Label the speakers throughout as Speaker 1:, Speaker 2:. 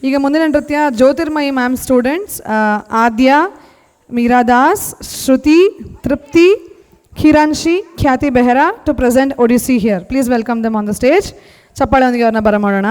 Speaker 1: ಈಗ ಮುಂದಿನ ನೃತ್ಯ Jyotirmayi ma'am students Aadya, Meera Das, Shruti, Tripti, Khiranshi, Khyati Behera to present Odissi here. Please welcome them on the stage. ಚಪ್ಪಾಳೆಯೊಂದಿಗೆ ಅವ್ರನ್ನ ಬರಮಾಡೋಣ.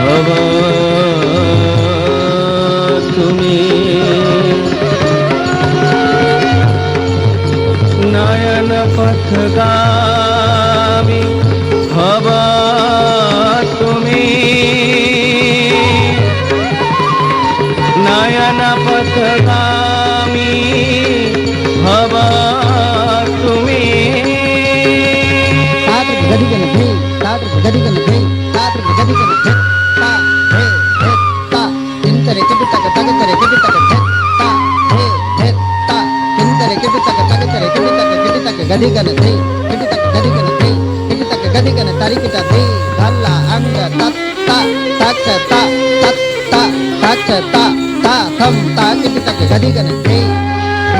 Speaker 2: भव तुम्हें गदी गन थे तात गदी गन थे ता हे ता इंतरे के तक तक करे के तक थे ता हे ता इंतरे के तक तक करे के तक गदी गन थे के तक गदी गन थे के तक गदी गन तारीख ता थे धल्ला अंग तत ता तक ता तत ता तक ता ता थम ता के तक गदी गन थे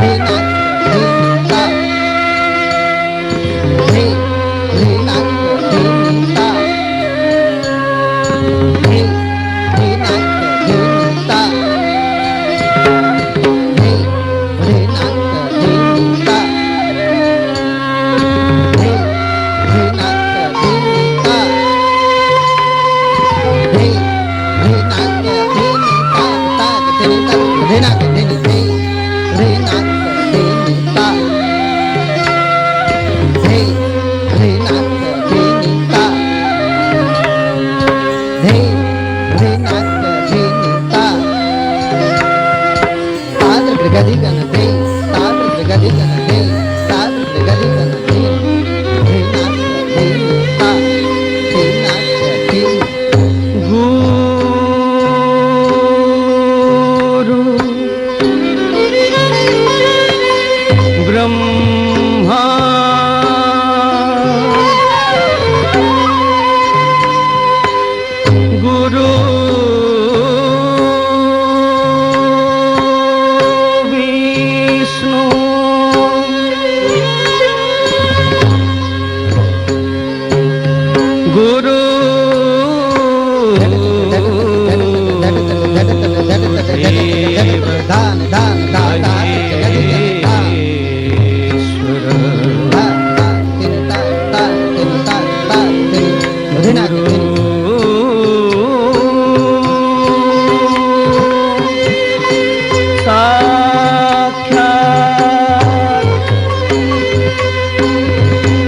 Speaker 2: हे ना हे ता हे ना हे ता हे ना हे ता हे ना हे ता हे ना हे ता हे ना हे ता ता के ता हे ना के हे ना हे ता हे ना हे ता हे ना हे ता ताद्र गदी गन थे ताद्र गदी गन थे ताद्र गदी गन थे हे ना हे ता हे ना हे
Speaker 3: गुरु ब्रह्मा गुरु विष्णु गुरु
Speaker 2: दान दान दान गदी गन ता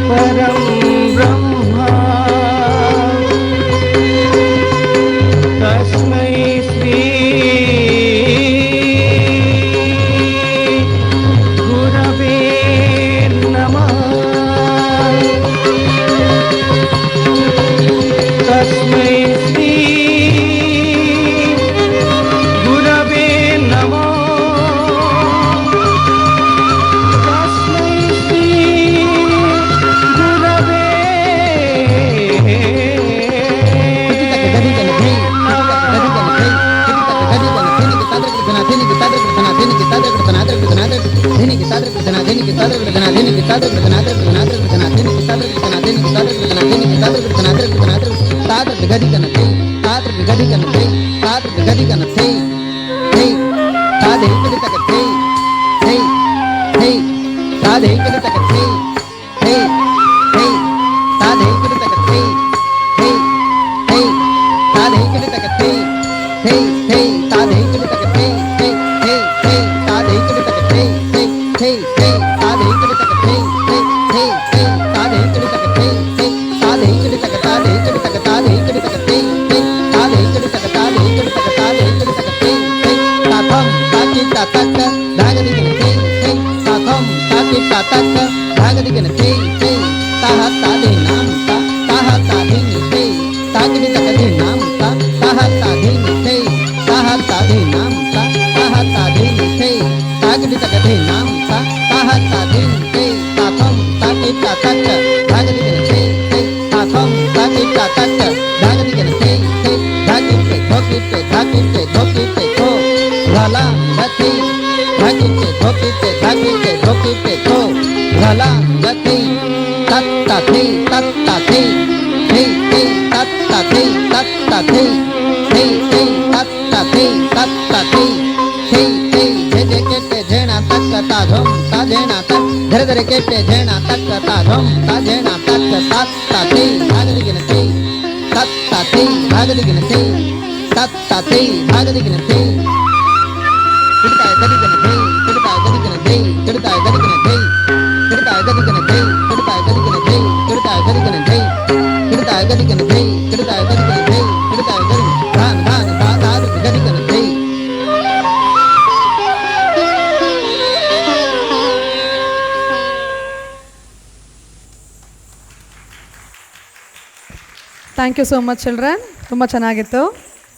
Speaker 3: परम ब्रह्मा तस्मै श्री गुरवे नमः तस्मै श्री गुरवे नमः तस्मै श्री गुरवे धर धर केटे झेणा तक ताधम ता झेणा तक तात ताते भागली गिनते तात ताते भागली गिनते तात ताते भागली गिनते किडताय गदी गिनते किडताय गदी गिनते किडताय गदी गिनते किडताय गदी गिनते किडताय गदी गिनते किडताय गदी गिनते किडताय गदी गिनते किडताय गदी गिनते किडताय गदी धान धान ता ता गदी गिनते
Speaker 1: thank you so much children, ತುಂಬ ಚೆನ್ನಾಗಿತ್ತು.